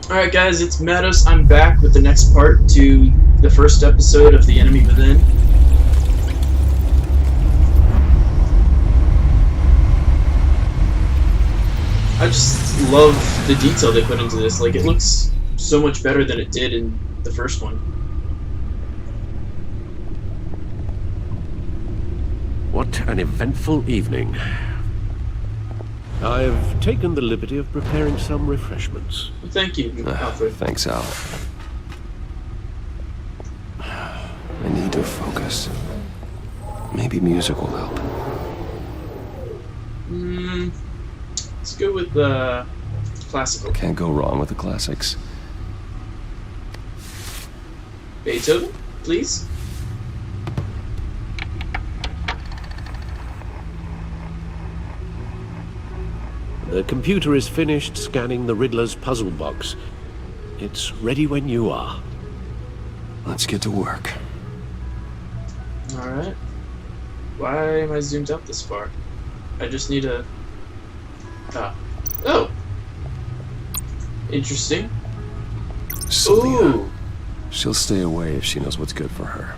Alright guys, it's MaDOS. I'm back with the next part to the first episode of The Enemy Within. I just love the detail they put into this. Like, it looks so much better than it did in the first one. What an eventful evening. I've taken the liberty of preparing some refreshments. Thank you, Alfred. Thanks, Al. I need to focus. Maybe music will help. Let's go with classical. Can't go wrong with the classics. Beethoven, please. The computer is finished scanning the Riddler's puzzle box. It's ready when you are. Let's get to work. Alright. Why am I zoomed out this far? I just need a... Oh! Interesting. Celia. Ooh! She'll stay away if she knows what's good for her.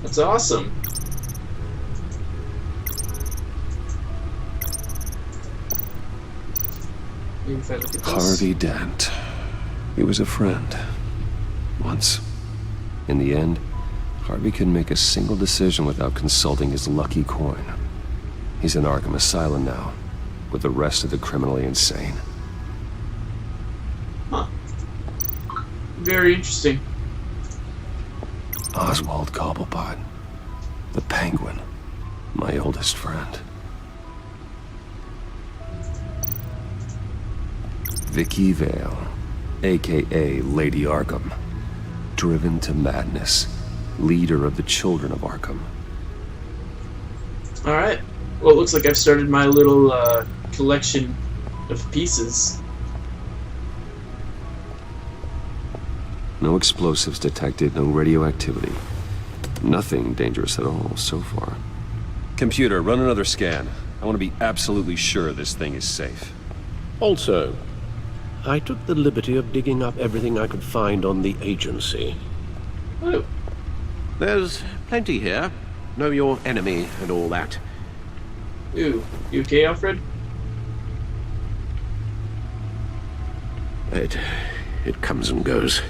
That's awesome. Maybe if I look at this. Harvey Dent. He was a friend. Once. In the end, Harvey couldn't make a single decision without consulting his lucky coin. He's in Arkham Asylum now, with the rest of the criminally insane. Huh. Very interesting. Oswald Cobblepot. The Penguin. My oldest friend. Vicky Vale, a.k.a. Lady Arkham. Driven to madness. Leader of the Children of Arkham. Alright. Well, it looks like I've started my little collection of pieces. No explosives detected, no radioactivity. Nothing dangerous at all so far. Computer, run another scan. I want to be absolutely sure this thing is safe. Also, I took the liberty of digging up everything I could find on the agency. Oh. There's plenty here. Know your enemy and all that. Ooh. You okay, Alfred? It comes and goes.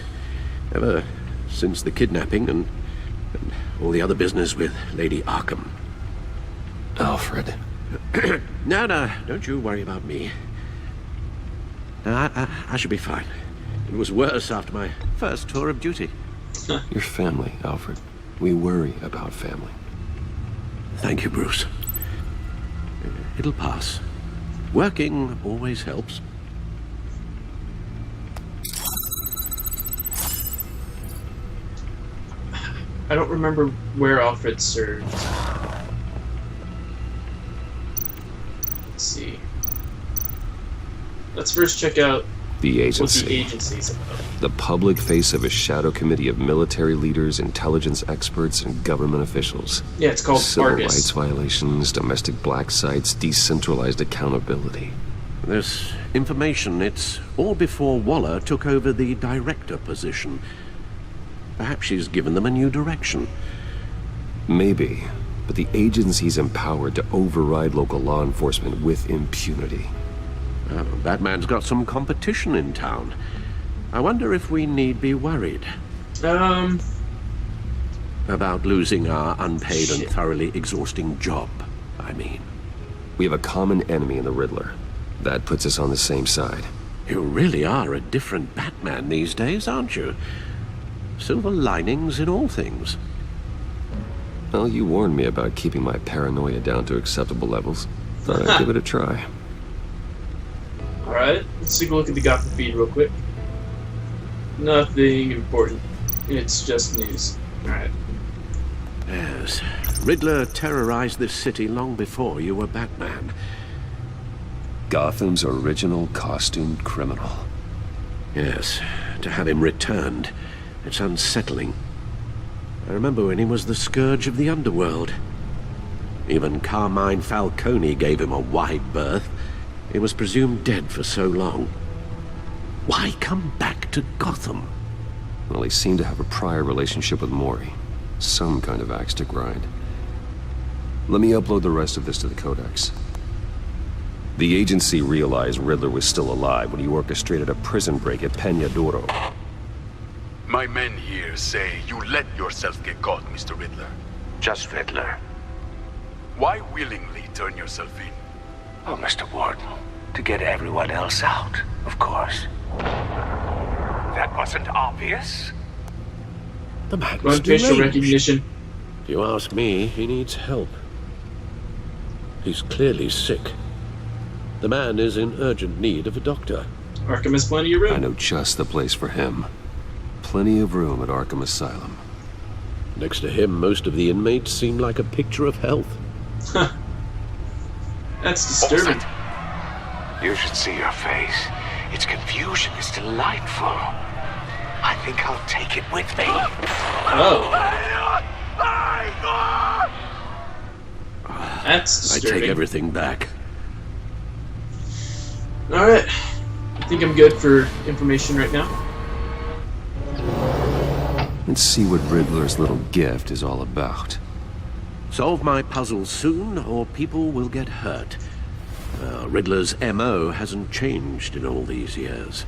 Ever since the kidnapping and all the other business with Lady Arkham. Alfred. No, don't you worry about me. No, I should be fine. It was worse after my first tour of duty. Your family, Alfred. We worry about family. Thank you, Bruce. It'll pass. Working always helps. I don't remember where Alfred served. Let's see. Let's first check out The what agency. the agency's about. The public face of a shadow committee of military leaders, intelligence experts, and government officials. Yeah, it's called Civil Argus. rights violations, domestic black sites, decentralized accountability. This information, it's all before Waller took over the director position. Perhaps she's given them a new direction. Maybe, but the agency's empowered to override local law enforcement with impunity. Oh, Batman's got some competition in town. I wonder if we need be worried about losing our unpaid and thoroughly exhausting job, I mean. We have a common enemy in the Riddler. That puts us on the same side. You really are a different Batman these days, aren't you? Silver linings in all things. Well, you warned me about keeping my paranoia down to acceptable levels. Thought I'd give it a try. Alright, let's take a look at the Gotham feed real quick. Nothing important. It's just news. Alright. Yes. Riddler terrorized this city long before you were Batman. Gotham's original costumed criminal. Yes. To have him returned, it's unsettling. I remember when he was the scourge of the underworld. Even Carmine Falcone gave him a wide berth. He was presumed dead for so long. Why come back to Gotham? Well, he seemed to have a prior relationship with Mori. Some kind of axe to grind. Let me upload the rest of this to the Codex. The agency realized Riddler was still alive when he orchestrated a prison break at Peñadoro. My men here say you let yourself get caught, Mr. Riddler. Just Riddler. Why willingly turn yourself in? Oh, Mr. Warden, to get everyone else out, of course. That wasn't obvious. The man Run was facial deranged. recognition. If you ask me, he needs help. He's clearly sick. The man is in urgent need of a doctor. Arkham has plenty of room. I know just the place for him. Plenty of room at Arkham Asylum. Next to him, most of the inmates seem like a picture of health. That's disturbing. You should see your face. Its confusion is delightful. I think I'll take it with me. Oh. That's I disturbing. take everything back. Alright. I think I'm good for information right now. Let's see what Riddler's little gift is all about. Solve my puzzle soon, or people will get hurt. Riddler's MO hasn't changed in all these years.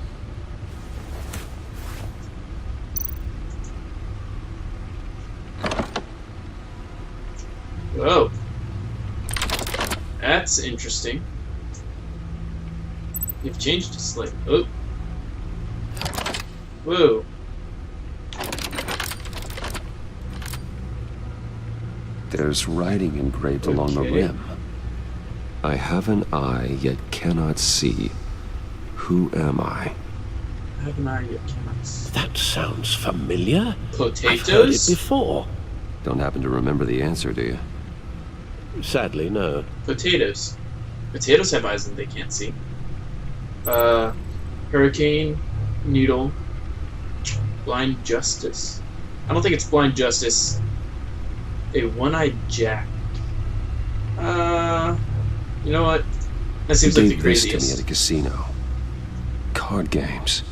Whoa. That's interesting. You've changed it slightly. Oh. Whoa. There's writing engraved along the Okay. rim. I have an eye, yet cannot see. Who am I? Have an idea. Cannot. That sounds familiar. I've heard it Potatoes? before. Don't happen to remember the answer, do you? Sadly, no. Potatoes. Potatoes have eyes that they can't see. Hurricane, Needle, Blind Justice. I don't think it's Blind Justice. A one-eyed Jack. You know what? That seems Who like the gave this to me at craziest. a casino? Card games.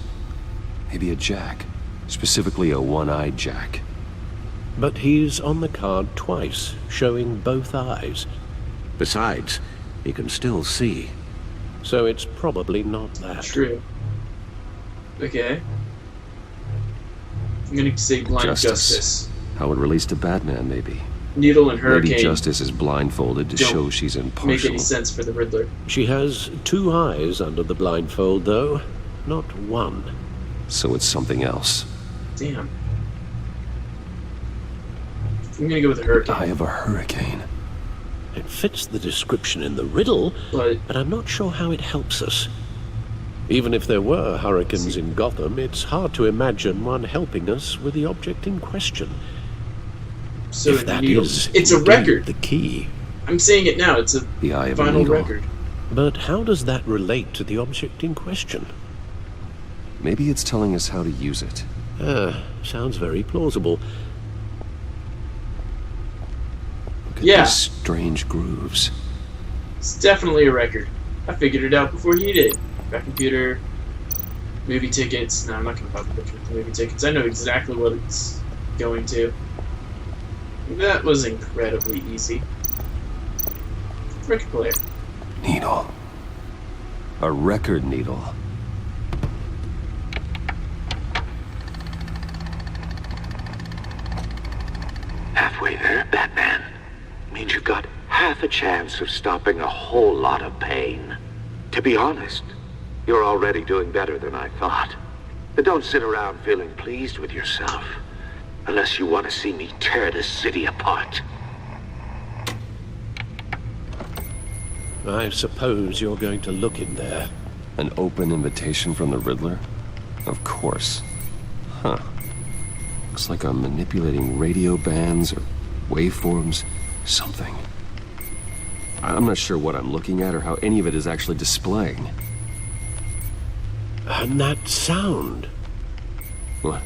Maybe a jack. Specifically a one-eyed jack. But he's on the card twice, showing both eyes. Besides, he can still see. So it's probably not that. True. Okay. I'm gonna say Blind Justice. How it relates to Batman, maybe. Needle and Lady Hurricane Justice is blindfolded to Don't show she's make impartial. any sense for the Riddler. She has two eyes under the blindfold, though, not one. So it's something else. Damn. I'm gonna go with the Hurricane. Eye of a hurricane. It fits the description in the riddle, But but I'm not sure how it helps us. Even if there were hurricanes in Gotham, it's hard to imagine one helping us with the object in question. so If that Needle. is It's a indeed record. the key. I'm saying it now. It's a The eye of a final needle. record. But how does that relate to the object in question? Maybe it's telling us how to use it. Sounds very plausible. Look at Yeah. these strange grooves. It's definitely a record. I figured it out before he did. Got computer, movie tickets. No, I'm not gonna bother looking at the movie tickets. I know exactly what it's going to. That was incredibly easy. Record player. Needle. A record needle. Halfway there, Batman. Means you've got half a chance of stopping a whole lot of pain. To be honest, you're already doing better than I thought. But don't sit around feeling pleased with yourself. Unless you want to see me tear this city apart. I suppose you're going to look in there. An open invitation from the Riddler? Of course. Huh. Looks like I'm manipulating radio bands or waveforms. Something. I'm not sure what I'm looking at or how any of it is actually displaying. And that sound. What?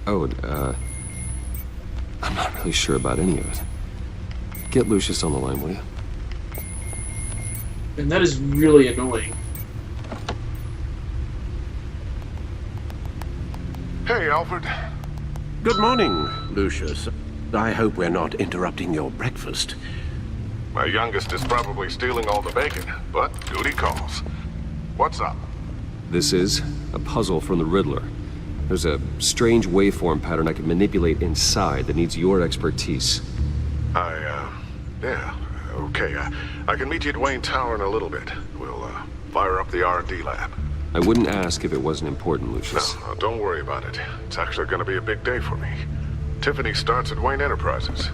Oh, I'm not really sure about any of it. Get Lucius on the line, will you? And that is really annoying. Hey, Alfred. Good morning, Lucius. I hope we're not interrupting your breakfast. My youngest is probably stealing all the bacon, but duty calls. What's up? This is a puzzle from the Riddler. There's a strange waveform pattern I can manipulate inside that needs your expertise. Yeah, okay. I can meet you at Wayne Tower in a little bit. We'll, fire up the R&D lab. I wouldn't ask if it wasn't important, Lucius. No, don't worry about it. It's actually gonna be a big day for me. Tiffany starts at Wayne Enterprises.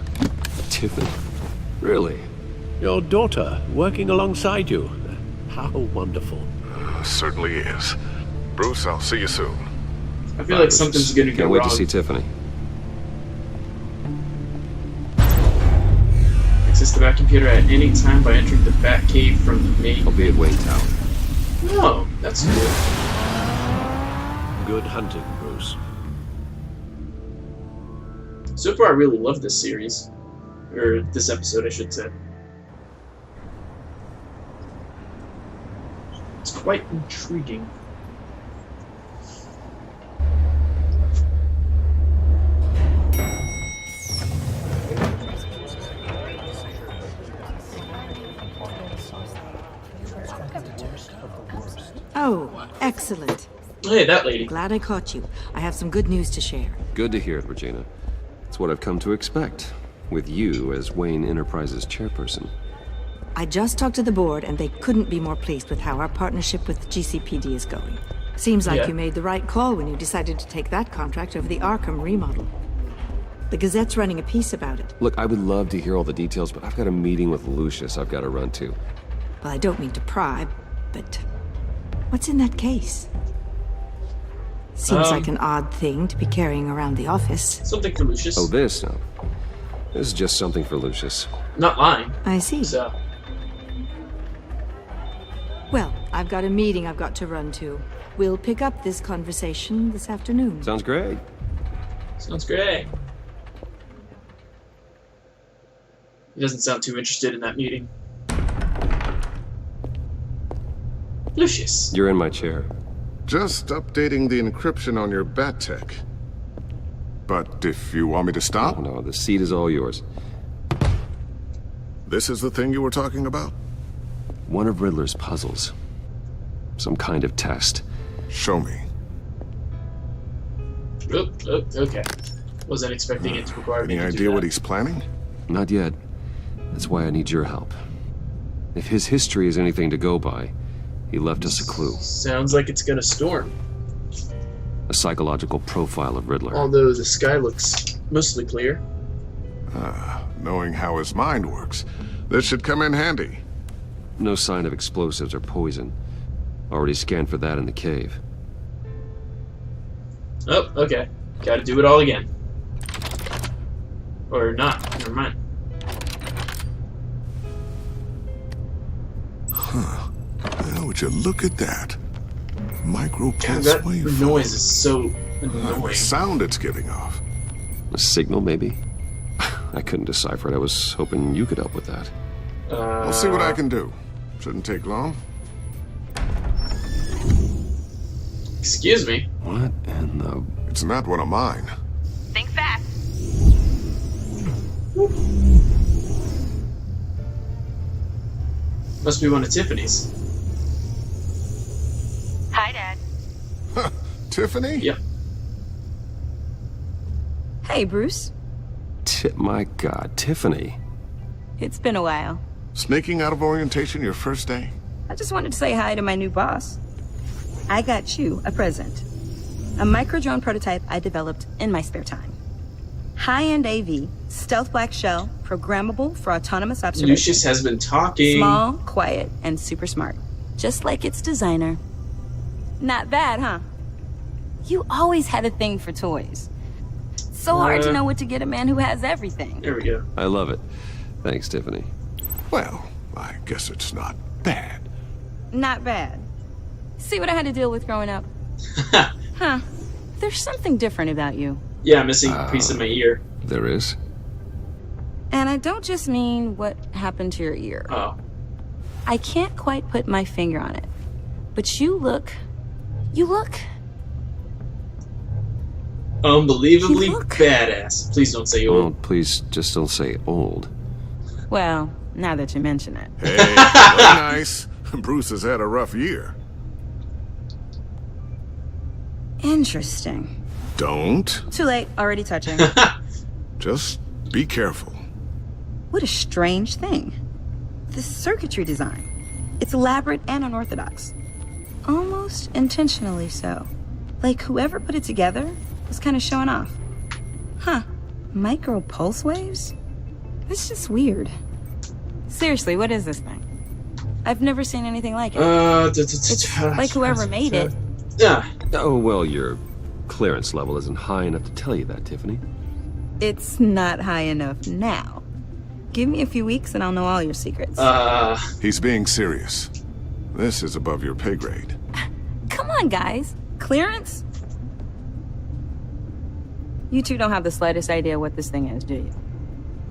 Tiffany? Really? Your daughter working alongside you. How wonderful. Certainly is. Bruce, I'll see you soon. I feel like something's gonna go Can't wait wrong. to see Tiffany. Access the Batcomputer at any time by entering the Batcave from the main. I'll be at Wayne Tower. Oh, that's good. Good hunting, Bruce. So far, I really love this series. Or this episode, I should say. It's quite intriguing. Oh, excellent. Hey, that lady. Glad I caught you. I have some good news to share. Good to hear it, Regina. It's what I've come to expect, with you as Wayne Enterprises chairperson. I just talked to the board, and they couldn't be more pleased with how our partnership with GCPD is going. Seems like Yeah. you made the right call when you decided to take that contract over the Arkham remodel. The Gazette's running a piece about it. Look, I would love to hear all the details, but I've got a meeting with Lucius I've got to run to. Well, I don't mean to pry, but what's in that case? Seems like an odd thing to be carrying around the office. Something for Lucius. Oh, this? No. This is just something for Lucius. Not mine. I see. So, Well, I've got a meeting I've got to run to. We'll pick up this conversation this afternoon. Sounds great. sounds great. He doesn't sound too interested in that meeting. Lucius. You're in my chair. Just updating the encryption on your bat tech. But if you want me to Oh, stop, no, the seat is all yours. this is the thing you were talking about? One of Riddler's puzzles. Some kind of test. Show me. Okay. Wasn't expecting it to require me Any to do idea that. what he's planning? Not yet. That's why I need your help. If his history is anything to go by, he left us a clue. Sounds like it's gonna storm. A psychological profile of Riddler. Although the sky looks mostly clear. Knowing how his mind works, this should come in handy. No sign of explosives or poison. Already scanned for that in the cave. Oh, okay. Gotta do it all again. Or not. Never mind. Now, would you look at that? Micro God, pulse that wave. noise is so The annoying. sound it's giving off. A signal, maybe? I couldn't decipher it. I was hoping you could help with that. I'll see what I can do. Shouldn't take long. Excuse me. What in the... It's not one of mine. Think fast. Must be one of Tiffany's. Hi, Dad. Tiffany? Yep. Hey, Bruce. My God, Tiffany. It's been a while. Sneaking out of orientation your first day? I just wanted to say hi to my new boss. I got you a present. A micro-drone prototype I developed in my spare time. High-end AV, stealth black shell, programmable for autonomous observation. Lucius has been talking. Small, quiet, and super smart. Just like its designer. Not bad, huh? You always had a thing for toys. So hard to know what to get a man who has everything. There we go. I love it. Thanks, Tiffany. Well, I guess it's not bad. Not bad. See what I had to deal with growing up? Huh. There's something different about you. Yeah, I'm missing a piece of my ear. There is? And I don't just mean what happened to your ear. Oh. I can't quite put my finger on it. But you look... Unbelievably You look- badass. Please don't say Well, old. please just don't say old. Well, now that you mention it. Hey, play nice. Bruce has had a rough year. Interesting. Don't. Too late, already touching. Just be careful. What a strange thing. This circuitry design. It's elaborate and unorthodox. Almost intentionally so. Like whoever put it together was kind of showing off. Huh. Micro pulse waves? It's just weird. Seriously, what is this thing? I've never seen anything like it. It's like whoever made it. Yeah. Oh, well, your clearance level isn't high enough to tell you that, Tiffany. It's not high enough now. Give me a few weeks and I'll know all your secrets. He's being serious. This is above your pay grade. Come on, guys. Clearance? You two don't have the slightest idea what this thing is, do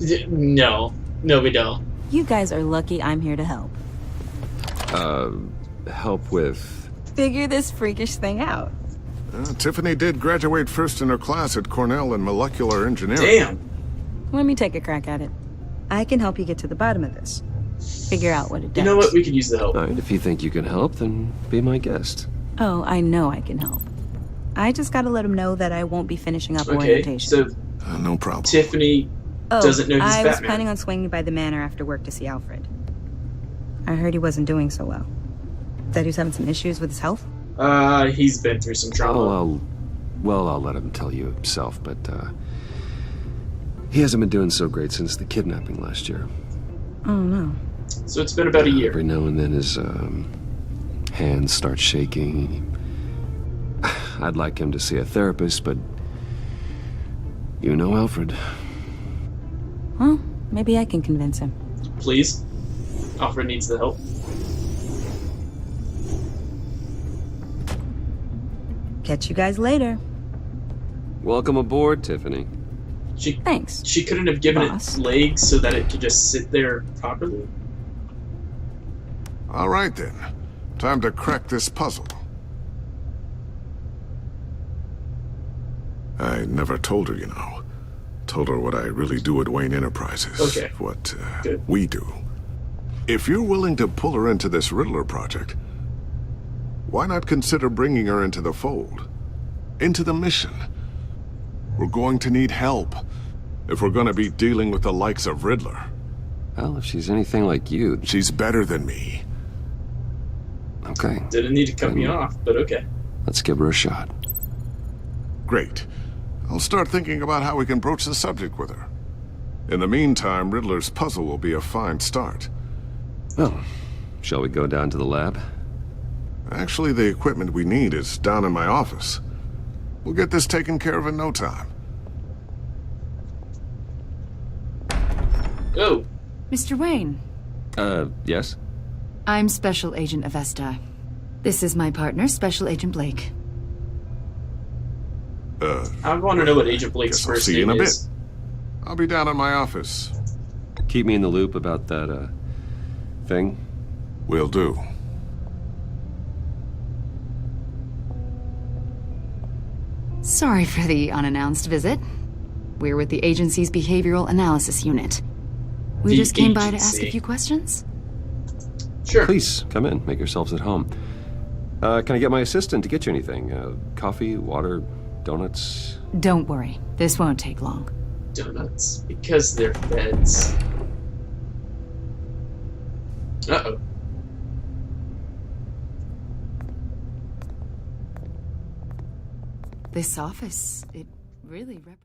you? No, we don't. You guys are lucky I'm here to help. Help with... Figure this freakish thing out. Tiffany did graduate first in her class at Cornell in molecular engineering. Damn. Let me take a crack at it. I can help you get to the bottom of this. Figure out what it does. You know what? We could use the help. All right, if you think you can help, then be my guest. Oh, I know I can help. I just gotta let him know that I won't be finishing up Okay, orientation. so No problem. Tiffany doesn't know he's I was Batman. planning on swinging by the manor after work to see Alfred. I heard he wasn't doing so well. That he was having some issues with his health? He's been through some trauma. I'll let him tell you himself, but, he hasn't been doing so great since the kidnapping last year. Oh, no. So it's been about a year. Every now and then his, hands start shaking. I'd like him to see a therapist, but you know Alfred. Well, maybe I can convince him. Please. Alfred needs the help. Catch you guys later. Welcome aboard, Tiffany. Thanks. She couldn't have given Boss. it legs so that it could just sit there properly? All right, then. Time to crack this puzzle. I never told her, you know. Told her what I really do at Wayne Enterprises. Okay. What Good. we do. If you're willing to pull her into this Riddler project, why not consider bringing her into the fold? Into the mission? We're going to need help if we're going to be dealing with the likes of Riddler. Well, if she's anything like you... She's better than me. Okay. Didn't need to cut me off, but okay. Let's give her a shot. Great. I'll start thinking about how we can broach the subject with her. In the meantime, Riddler's puzzle will be a fine start. Well, shall we go down to the lab? Actually, the equipment we need is down in my office. We'll get this taken care of in no time. Oh, Mr. Wayne, Yes? I'm Special Agent Avesta. This is my partner, Special Agent Blake. I want to know what Agent Blake's Guess I'll first see you name in a is. bit. I'll be down in my office. Keep me in the loop about that, thing. Will do. Sorry for the unannounced visit. We're with the agency's Behavioral Analysis Unit. We The just came by to ask agency. a few questions. Sure. Please, come in. Make yourselves at home. Can I get my assistant to get you anything? Coffee, water, donuts? Don't worry, this won't take long. Donuts. Because they're feds. Uh-oh. This office, it really represents...